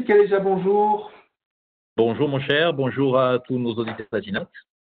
Philippe Caléja, bonjour. Bonjour mon cher, bonjour à tous nos auditeurs d'Azinat.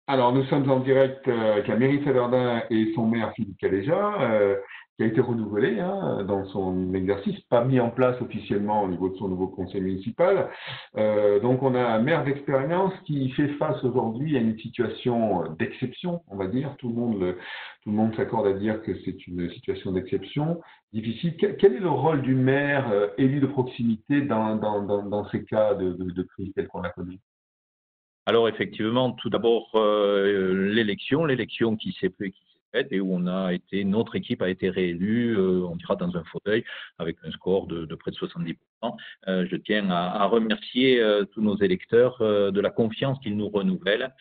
Alors, nous sommes en direct avec la mairie de Saverdin et son maire Philippe Caléja, qui a été renouvelé dans son exercice, pas mis en place officiellement au niveau de son nouveau conseil municipal. Donc, on a un maire d'expérience qui fait face aujourd'hui à une situation d'exception, on va dire. Tout le monde s'accorde à dire que c'est une situation d'exception, difficile. Quel est le rôle du maire élu de proximité dans ces cas de crise telle qu'on la connaît? Alors effectivement, tout d'abord l'élection qui s'est faite et où notre équipe a été réélue, on dira dans un fauteuil avec un score de près de 70%. Je tiens à remercier tous nos électeurs de la confiance qu'ils nous renouvellent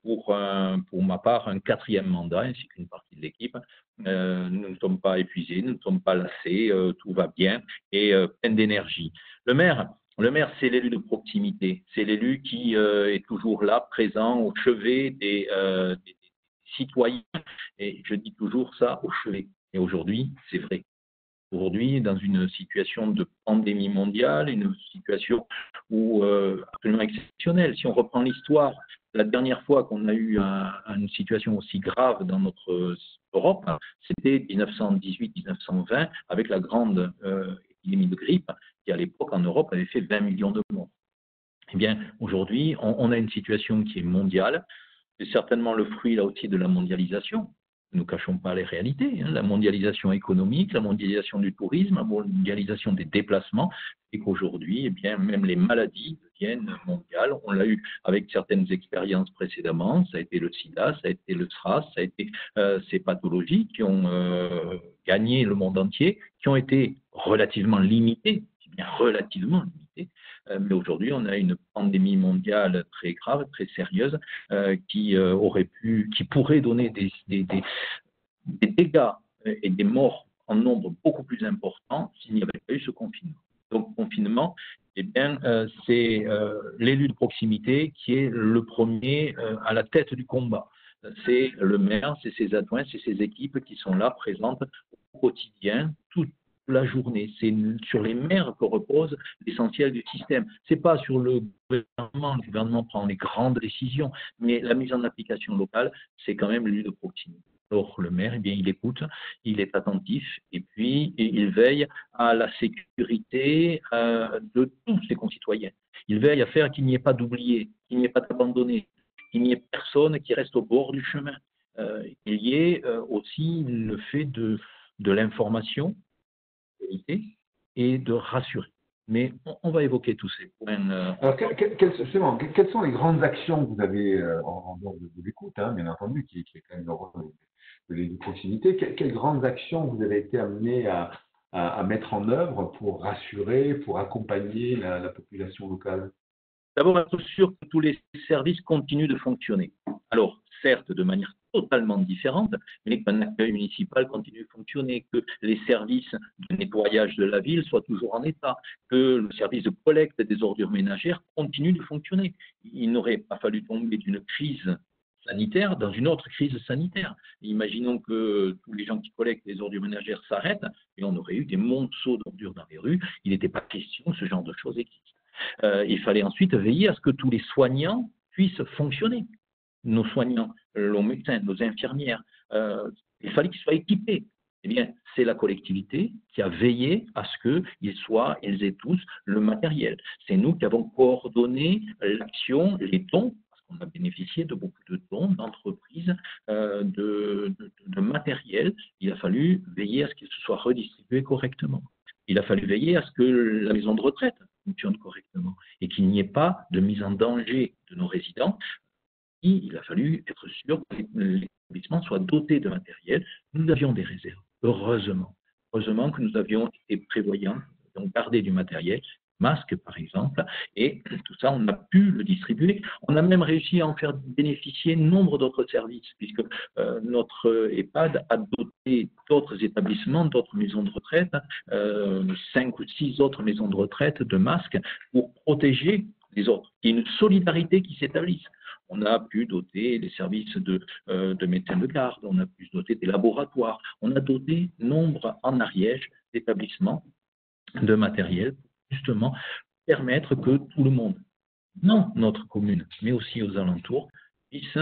pour ma part un 4e mandat ainsi qu'une partie de l'équipe. Nous ne sommes pas épuisés, nous ne sommes pas lassés, tout va bien et plein d'énergie. Le maire, c'est l'élu de proximité. C'est l'élu qui est toujours là, présent, au chevet des citoyens. Et je dis toujours ça, au chevet. Et aujourd'hui, c'est vrai. Aujourd'hui, dans une situation de pandémie mondiale, une situation absolument exceptionnelle. Si on reprend l'histoire, la dernière fois qu'on a eu une situation aussi grave dans notre Europe, c'était 1918-1920, avec la grande épidémie de grippe, qui à l'époque en Europe avait fait 20 millions de morts. Eh bien, aujourd'hui, on a une situation qui est mondiale. C'est certainement le fruit là aussi de la mondialisation. Ne nous cachons pas les réalités. La mondialisation économique, la mondialisation du tourisme, la mondialisation des déplacements, et qu'aujourd'hui, eh bien, même les maladies deviennent mondiales. On l'a eu avec certaines expériences précédemment. Ça a été le sida, ça a été le SRAS, ça a été ces pathologies qui ont gagné le monde entier, qui ont été relativement limitées, bien relativement limitées. Mais aujourd'hui, on a une pandémie mondiale très grave, très sérieuse, qui pourrait donner des dégâts et des morts en nombre beaucoup plus important s'il n'y avait pas eu ce confinement. Donc, confinement, eh bien, c'est l'élu de proximité qui est le premier à la tête du combat. C'est le maire, c'est ses adjoints, c'est ses équipes qui sont là, présentes au quotidien, toute la journée. C'est sur les maires que repose l'essentiel du système. Ce n'est pas sur le gouvernement prend les grandes décisions, mais la mise en application locale, c'est quand même l'élu de proximité. Alors le maire, eh bien, il écoute, il est attentif et puis il veille à la sécurité de tous ses concitoyens. Il veille à faire qu'il n'y ait pas d'oubliés, qu'il n'y ait pas d'abandonnés, qu'il n'y ait personne qui reste au bord du chemin. Il y ait aussi le fait de l'information et de rassurer. Mais on va évoquer tous ces points. Alors, quelles sont les grandes actions que vous avez, en dehors de l'écoute, bien entendu, qui est quand même le rôle de l'élu de proximité, quelles grandes actions vous avez été amené à mettre en œuvre pour rassurer, pour accompagner la population locale? D'abord, être sûr que tous les services continuent de fonctionner. Alors, certes, de manière totalement différente, mais qu'un accueil municipal continue de fonctionner, que les services de nettoyage de la ville soient toujours en état, que le service de collecte des ordures ménagères continue de fonctionner. Il n'aurait pas fallu tomber d'une crise sanitaire dans une autre crise sanitaire. Imaginons que tous les gens qui collectent les ordures ménagères s'arrêtent et on aurait eu des monceaux d'ordures dans les rues. Il n'était pas question que ce genre de choses existent. Il fallait ensuite veiller à ce que tous les soignants puissent fonctionner. Nos soignants, nos médecins, nos infirmières, il fallait qu'ils soient équipés. Eh bien, c'est la collectivité qui a veillé à ce qu'ils aient tous le matériel. C'est nous qui avons coordonné l'action, les dons, parce qu'on a bénéficié de beaucoup de dons d'entreprises, de matériel. Il a fallu veiller à ce qu'il se soit redistribué correctement. Il a fallu veiller à ce que la maison de retraite fonctionne correctement et qu'il n'y ait pas de mise en danger de nos résidents. Il a fallu être sûr que l'établissement soit doté de matériel. Nous avions des réserves, heureusement. Heureusement que nous avions été prévoyants, nous avions gardé du matériel, masques par exemple, et tout ça, on a pu le distribuer. On a même réussi à en faire bénéficier nombre d'autres services, puisque notre EHPAD a doté d'autres établissements, d'autres maisons de retraite, 5 ou 6 autres maisons de retraite de masques pour protéger les autres. Il y a une solidarité qui s'établisse. On a pu doter les services de médecins de garde, on a pu doter des laboratoires, on a doté nombre en Ariège d'établissements de matériel, justement permettre que tout le monde, dans notre commune, mais aussi aux alentours, puisse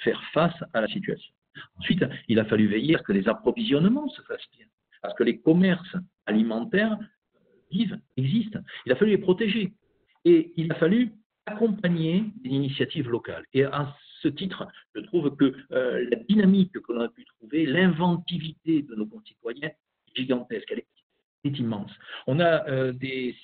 faire face à la situation. Ensuite, il a fallu veiller à ce que les approvisionnements se fassent bien, à ce que les commerces alimentaires vivent, existent. Il a fallu les protéger. Et il a fallu accompagner des initiatives locales. Et à ce titre, je trouve que la dynamique que l'on a pu trouver, l'inventivité de nos concitoyens est gigantesque, elle est immense. On a des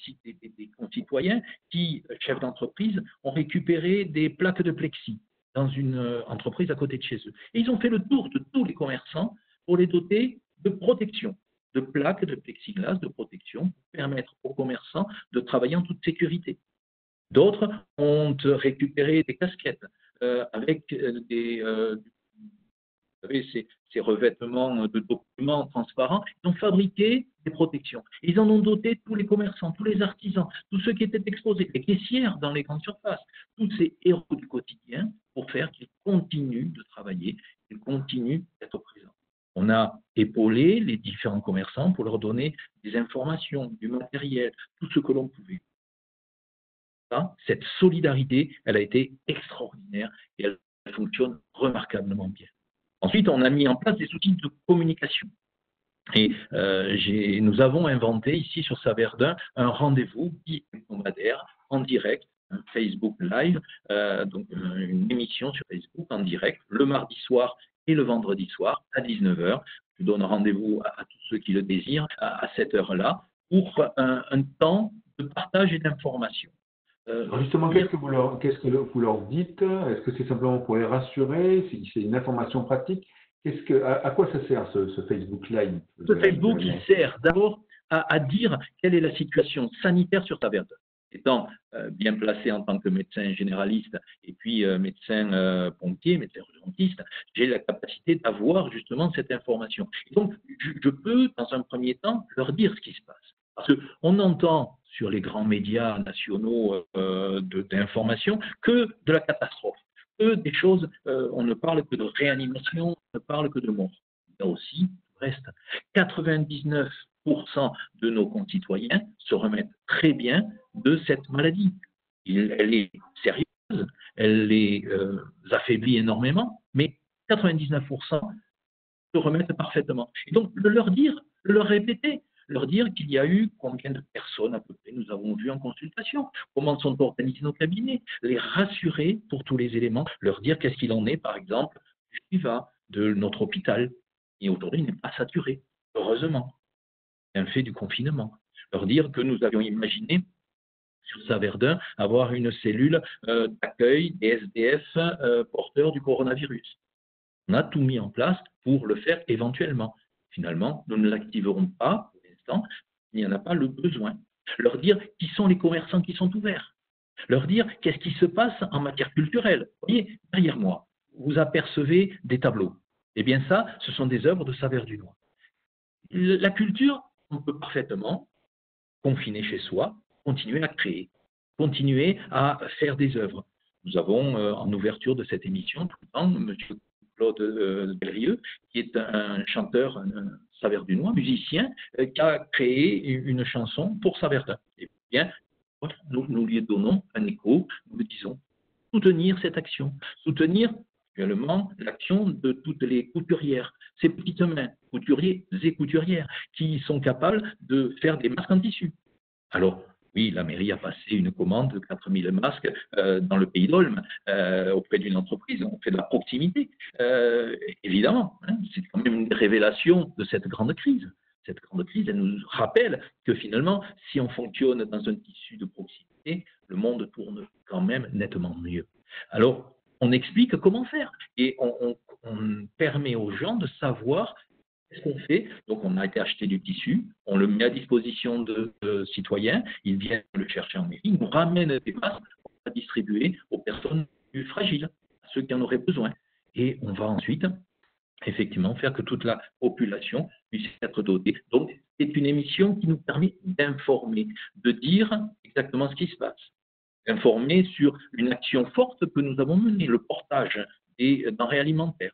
concitoyens qui, chefs d'entreprise, ont récupéré des plaques de plexi dans une entreprise à côté de chez eux. Et ils ont fait le tour de tous les commerçants pour les doter de protection, de plaques de plexiglas de protection pour permettre aux commerçants de travailler en toute sécurité. D'autres ont récupéré des casquettes avec vous savez, ces revêtements de documents transparents. Ils ont fabriqué des protections. Ils en ont doté tous les commerçants, tous les artisans, tous ceux qui étaient exposés, les caissières dans les grandes surfaces, tous ces héros du quotidien pour faire qu'ils continuent de travailler, qu'ils continuent d'être présents. On a épaulé les différents commerçants pour leur donner des informations, du matériel, tout ce que l'on pouvait. Cette solidarité, elle a été extraordinaire et elle fonctionne remarquablement bien. Ensuite, on a mis en place des outils de communication. Et nous avons inventé ici sur Saverdun un rendez-vous hebdomadaire en direct, un Facebook Live, donc une émission sur Facebook en direct, le mardi soir et le vendredi soir à 19h. Je donne rendez-vous à tous ceux qui le désirent à cette heure-là pour un temps de partage et d'information. Justement, qu'est-ce que vous leur dites? Est-ce que c'est simplement pour les rassurer? C'est une information pratique? À quoi ça sert ce Facebook Live? Ce Facebook, il sert d'abord à dire quelle est la situation sanitaire sur Saverdun. Étant bien placé en tant que médecin généraliste et puis médecin pompier, médecin urgentiste, j'ai la capacité d'avoir justement cette information. Et donc, je peux, dans un premier temps, leur dire ce qui se passe. Parce qu'on entend sur les grands médias nationaux d'information que de la catastrophe, que des choses, on ne parle que de réanimation, on ne parle que de mort. Il y a aussi le reste. 99% de nos concitoyens se remettent très bien de cette maladie. Elle est sérieuse, elle les affaiblit énormément, mais 99% se remettent parfaitement. Et donc, leur dire, leur répéter, leur dire qu'il y a eu combien de personnes à peu près nous avons vu en consultation, comment sont organisés nos cabinets, les rassurer pour tous les éléments, leur dire qu'est-ce qu'il en est, par exemple, du SHIVA, de notre hôpital, et aujourd'hui il n'est pas saturé, heureusement, c'est un fait du confinement. Leur dire que nous avions imaginé sur Saverdun avoir une cellule d'accueil des SDF porteurs du coronavirus. On a tout mis en place pour le faire éventuellement. Finalement, nous ne l'activerons pas pour l'instant, il n'y en a pas le besoin. Leur dire qui sont les commerçants qui sont ouverts. Leur dire qu'est-ce qui se passe en matière culturelle. Vous voyez, derrière moi, vous apercevez des tableaux. Eh bien ça, ce sont des œuvres de Saverdunois. La culture, on peut parfaitement, confiné chez soi, continuer à créer, continuer à faire des œuvres. Nous avons, en ouverture de cette émission, tout le temps, M. Claude Delrieux, qui est un chanteur saverdunois, musicien, qui a créé une chanson pour Saverdun. Eh bien, nous lui donnons un écho, nous lui disons soutenir cette action, soutenir également l'action de toutes les couturières, ces petites mains, couturiers et couturières, qui sont capables de faire des masques en tissu. Alors, oui, la mairie a passé une commande de 4000 masques dans le pays d'Olme auprès d'une entreprise. On fait de la proximité, évidemment. Hein, c'est quand même une révélation de cette grande crise. Cette grande crise, elle nous rappelle que finalement, si on fonctionne dans un tissu de proximité, le monde tourne quand même nettement mieux. Alors, on explique comment faire et on permet aux gens de savoir qu'est-ce qu'on fait. Donc, on a été acheter du tissu, on le met à disposition de citoyens, ils viennent le chercher en mairie, ils nous ramènent des masques à distribuer aux personnes plus fragiles, à ceux qui en auraient besoin. Et on va ensuite, effectivement, faire que toute la population puisse être dotée. Donc, c'est une émission qui nous permet d'informer, de dire exactement ce qui se passe, d'informer sur une action forte que nous avons menée, le portage des denrées alimentaires.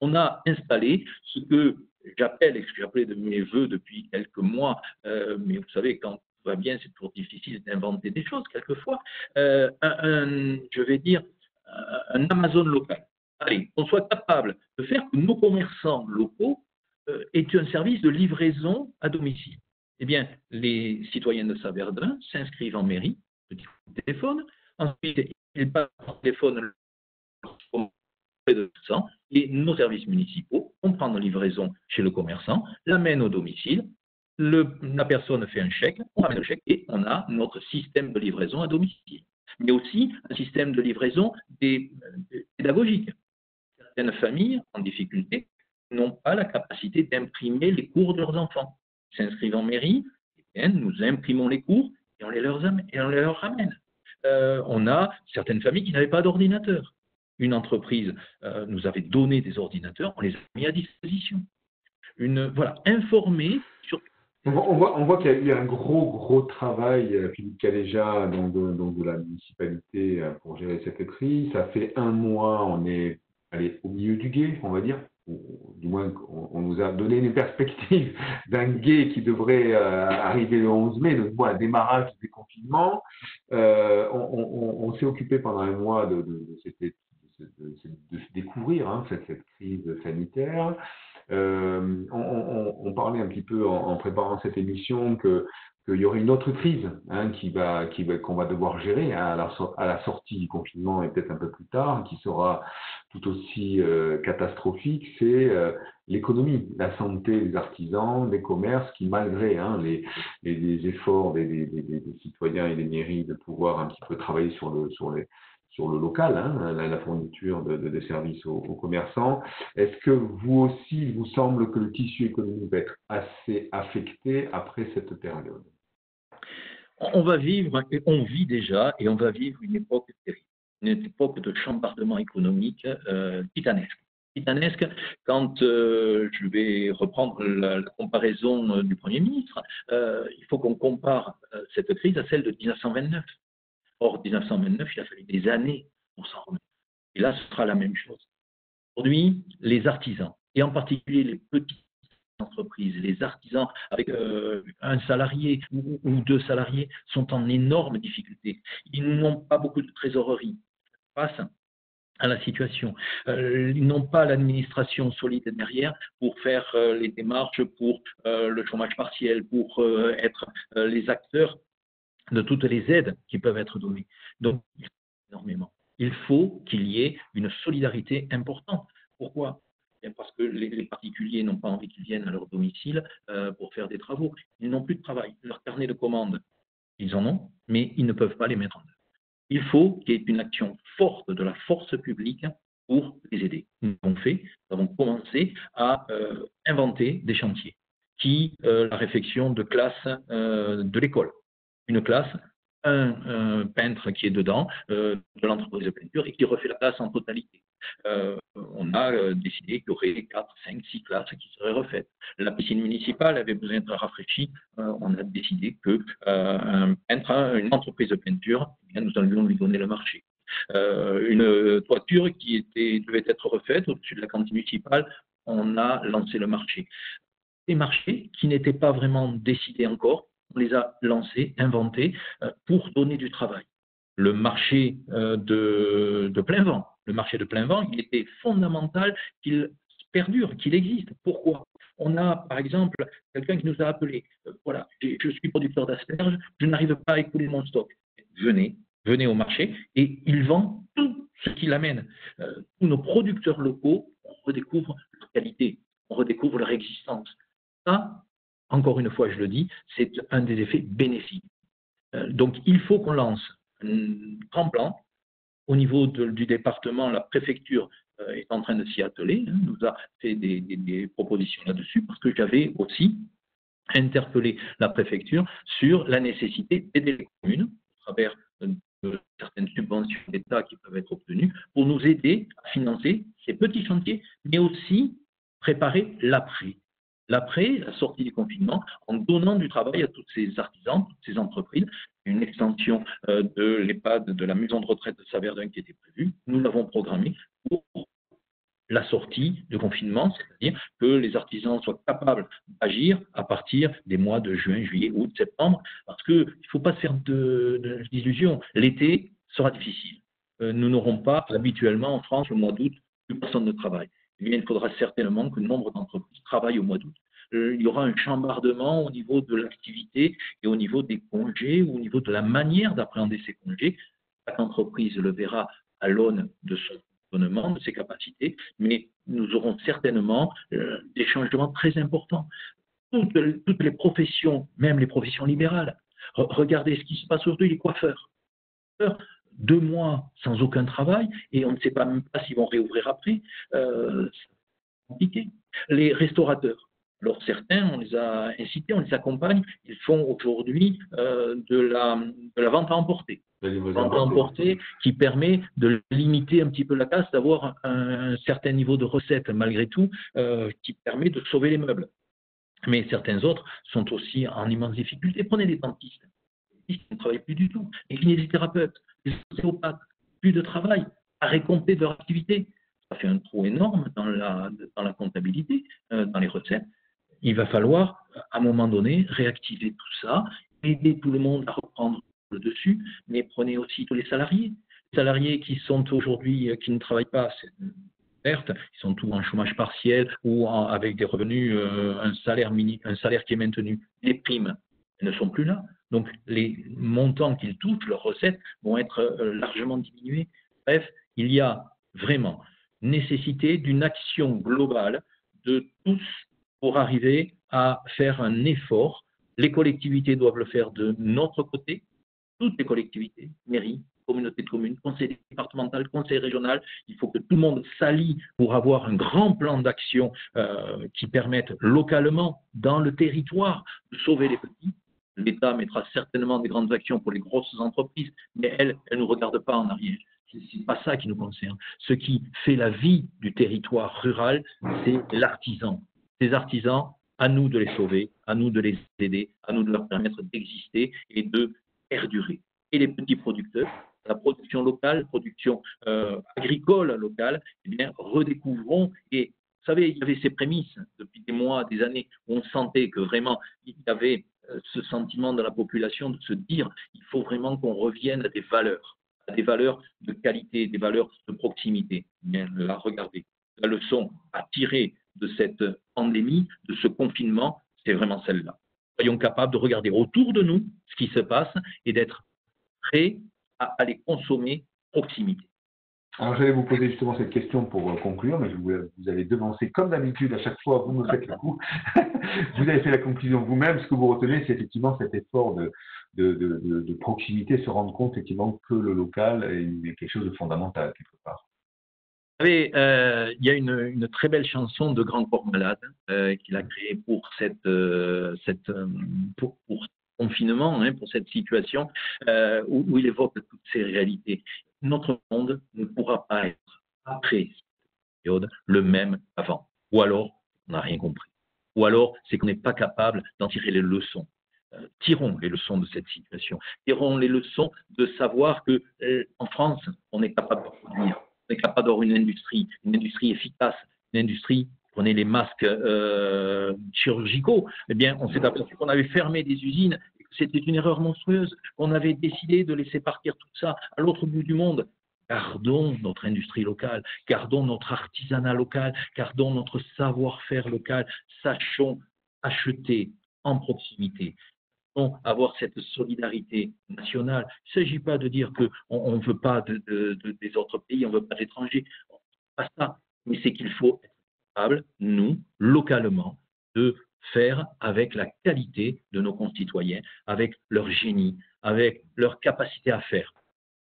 On a installé ce que j'appelle et ce que j'appelais de mes voeux depuis quelques mois, mais vous savez, quand va bien, c'est toujours difficile d'inventer des choses quelquefois, je vais dire, un Amazon local. Allez, qu'on soit capable de faire que nos commerçants locaux aient un service de livraison à domicile. Eh bien, les citoyens de Saverdun s'inscrivent en mairie, petit coup de téléphone, ensuite ils passent par téléphone de 100, et nos services municipaux vont prendre livraison chez le commerçant, l'amènent au domicile, la personne fait un chèque, on ramène le chèque et on a notre système de livraison à domicile. Mais aussi un système de livraison pédagogique. Certaines familles en difficulté n'ont pas la capacité d'imprimer les cours de leurs enfants. Ils s'inscrivent en mairie, et nous imprimons les cours et on les leur ramène. On a certaines familles qui n'avaient pas d'ordinateur. Une entreprise nous avait donné des ordinateurs, on les a mis à disposition. Voilà, informer sur. On voit qu'il y a un gros travail, Philippe Caléja, donc de la municipalité pour gérer cette crise. Ça fait un mois, on est allé au milieu du gué, on va dire. Ou, du moins, on nous a donné une perspective d'un gué qui devrait arriver le 11 mai, donc un démarrage du déconfinement. On s'est occupé pendant un mois de découvrir cette crise sanitaire. On parlait un petit peu en préparant cette émission qu'il y aurait une autre crise qu'on va devoir gérer à la sortie du confinement et peut-être un peu plus tard, qui sera tout aussi catastrophique, c'est l'économie, la santé des artisans, des commerces qui, malgré les efforts des citoyens et des mairies de pouvoir un petit peu travailler sur le local, la fourniture de services aux commerçants. Est-ce que vous aussi, il vous semble que le tissu économique va être assez affecté après cette période? On va vivre, on vit déjà, et on va vivre une époque terrible, une époque de chambardement économique titanesque. Titanesque, quand je vais reprendre la comparaison du Premier ministre, il faut qu'on compare cette crise à celle de 1929. Or, 1929, il a fallu des années pour s'en remettre. Et là, ce sera la même chose. Aujourd'hui, les artisans, et en particulier les petites entreprises, les artisans avec un salarié ou deux salariés, sont en énorme difficulté. Ils n'ont pas beaucoup de trésorerie face à la situation. Ils n'ont pas l'administration solide derrière pour faire les démarches pour le chômage partiel, pour être les acteurs de toutes les aides qui peuvent être données. Donc, énormément. Il faut qu'il y ait une solidarité importante. Pourquoi? Parce que les particuliers n'ont pas envie qu'ils viennent à leur domicile pour faire des travaux. Ils n'ont plus de travail. Leur carnet de commandes, ils en ont, mais ils ne peuvent pas les mettre en œuvre. Il faut qu'il y ait une action forte de la force publique pour les aider. Nous avons commencé à inventer des chantiers, la réfection de classes de l'école. Une classe, un peintre qui est dedans, de l'entreprise de peinture, et qui refait la classe en totalité. On a décidé qu'il y aurait 4, 5, 6 classes qui seraient refaites. La piscine municipale avait besoin d'être rafraîchie. On a décidé qu'un peintre, une entreprise de peinture, nous allions lui donner le marché. Une toiture qui devait être refaite au-dessus de la cantine municipale, on a lancé le marché. Des marchés qui n'étaient pas vraiment décidés encore, on les a lancés, inventés pour donner du travail. Le marché de plein vent. Le marché de plein vent, il était fondamental qu'il perdure, qu'il existe. Pourquoi? On a, par exemple, quelqu'un qui nous a appelé. Voilà, je suis producteur d'asperges, je n'arrive pas à écouler mon stock. Venez au marché et il vend tout ce qu'il amène. Tous nos producteurs locaux, on redécouvre leur qualité, on redécouvre leur existence. Ça, encore une fois, je le dis, c'est un des effets bénéfiques. Donc, il faut qu'on lance un grand plan. Au niveau du département, la préfecture est en train de s'y atteler, nous a fait des propositions là-dessus, parce que j'avais aussi interpellé la préfecture sur la nécessité d'aider les communes à travers de certaines subventions d'État qui peuvent être obtenues pour nous aider à financer ces petits chantiers, mais aussi préparer l'après. L'après, la sortie du confinement, en donnant du travail à tous ces artisans, toutes ces entreprises, une extension de l'EHPAD, de la maison de retraite de Saverdun qui était prévue, nous l'avons programmée pour la sortie de confinement, c'est-à-dire que les artisans soient capables d'agir à partir des mois de juin, juillet, août, septembre, parce qu'il ne faut pas se faire d'illusions. L'été sera difficile. Nous n'aurons pas habituellement en France le mois d'août, plus personne ne travaille. Eh bien, il faudra certainement que nombre d'entreprises travaillent au mois d'août. Il y aura un chambardement au niveau de l'activité et au niveau des congés ou au niveau de la manière d'appréhender ces congés. Chaque entreprise le verra à l'aune de son fonctionnement, de ses capacités, mais nous aurons certainement des changements très importants. Toutes les professions, même les professions libérales, regardez ce qui se passe aujourd'hui, les coiffeurs. 2 mois sans aucun travail et on ne sait pas même pas s'ils vont réouvrir après, c'est compliqué. Les restaurateurs, alors certains, on les a incités, on les accompagne, ils font aujourd'hui de la vente à emporter. Vente à emporter qui permet de limiter un petit peu la casse, d'avoir un certain niveau de recettes malgré tout, qui permet de sauver les meubles. Mais certains autres sont aussi en immense difficulté. Prenez les dentistes. Les dentistes ne travaillent plus du tout. Les kinésithérapeutes, les ostéopathes, plus de travail, arrêt complet de leur activité. Ça fait un trou énorme dans la comptabilité, dans les recettes. Il va falloir, à un moment donné, réactiver tout ça, aider tout le monde à reprendre le dessus, mais prenez aussi tous les salariés. Les salariés qui sont aujourd'hui, qui ne travaillent pas, certes, ils sont tous en chômage partiel ou avec des revenus, un salaire qui est maintenu. Les primes ne sont plus là. Donc, les montants qu'ils touchent, leurs recettes, vont être largement diminués. Bref, il y a vraiment nécessité d'une action globale de tous pour arriver à faire un effort. Les collectivités doivent le faire de notre côté, toutes les collectivités, mairies, communautés de communes, conseil départemental, conseil régional. Il faut que tout le monde s'allie pour avoir un grand plan d'action qui permette localement, dans le territoire, de sauver les petits. L'État mettra certainement des grandes actions pour les grosses entreprises, mais elles ne nous regardent pas en arrière. Ce n'est pas ça qui nous concerne. Ce qui fait la vie du territoire rural, c'est l'artisan. Ces artisans, à nous de les sauver, à nous de les aider, à nous de leur permettre d'exister et de perdurer. Et les petits producteurs, la production locale, production agricole locale, eh bien, redécouvrons. Et vous savez, il y avait ces prémices depuis des mois, des années, où on sentait que vraiment, il y avait ce sentiment de la population de se dire il faut vraiment qu'on revienne à des valeurs de qualité, des valeurs de proximité. Bien, là, regardez, la leçon à tirer de cette pandémie, de ce confinement, c'est vraiment celle-là. Soyons capables de regarder autour de nous ce qui se passe et d'être prêts à aller consommer proximité. Alors, j'allais vous poser justement cette question pour conclure, mais vous avez devancé comme d'habitude, à chaque fois, vous me faites le coup. Vous avez fait la conclusion vous-même. Ce que vous retenez, c'est effectivement cet effort de proximité, se rendre compte effectivement que le local est quelque chose de fondamental, quelque part. Vous savez, il y a une très belle chanson de Grand Corps Malade qu'il a créée pour pour confinement, pour cette situation, où il évoque toutes ces réalités. Notre monde ne pourra pas être, après cette période, le même qu'avant. Ou alors, on n'a rien compris. Ou alors, c'est qu'on n'est pas capable d'en tirer les leçons. Tirons les leçons de cette situation. Tirons les leçons de savoir qu'en France, on est capable de produire. On est capable d'avoir une industrie efficace, une industrie, prenez les masques chirurgicaux, eh bien, on s'est aperçu qu'on avait fermé des usines. C'était une erreur monstrueuse. On avait décidé de laisser partir tout ça à l'autre bout du monde. Gardons notre industrie locale, gardons notre artisanat local, gardons notre savoir-faire local, sachons acheter en proximité, avoir cette solidarité nationale. Il ne s'agit pas de dire qu'on ne veut pas des autres pays, on ne veut pas d'étrangers, pas ça, mais c'est qu'il faut être capable, nous, localement, de faire avec la qualité de nos concitoyens, avec leur génie, avec leur capacité à faire.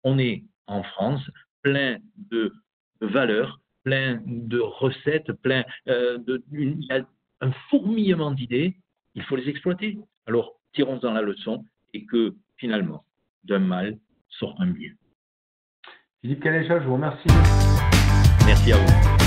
On est en France plein de valeurs, plein de recettes, il y a un fourmillement d'idées, il faut les exploiter. Alors, tirons dans la leçon et que finalement, d'un mal sort un bien. Philippe Canécha, je vous remercie. Merci à vous.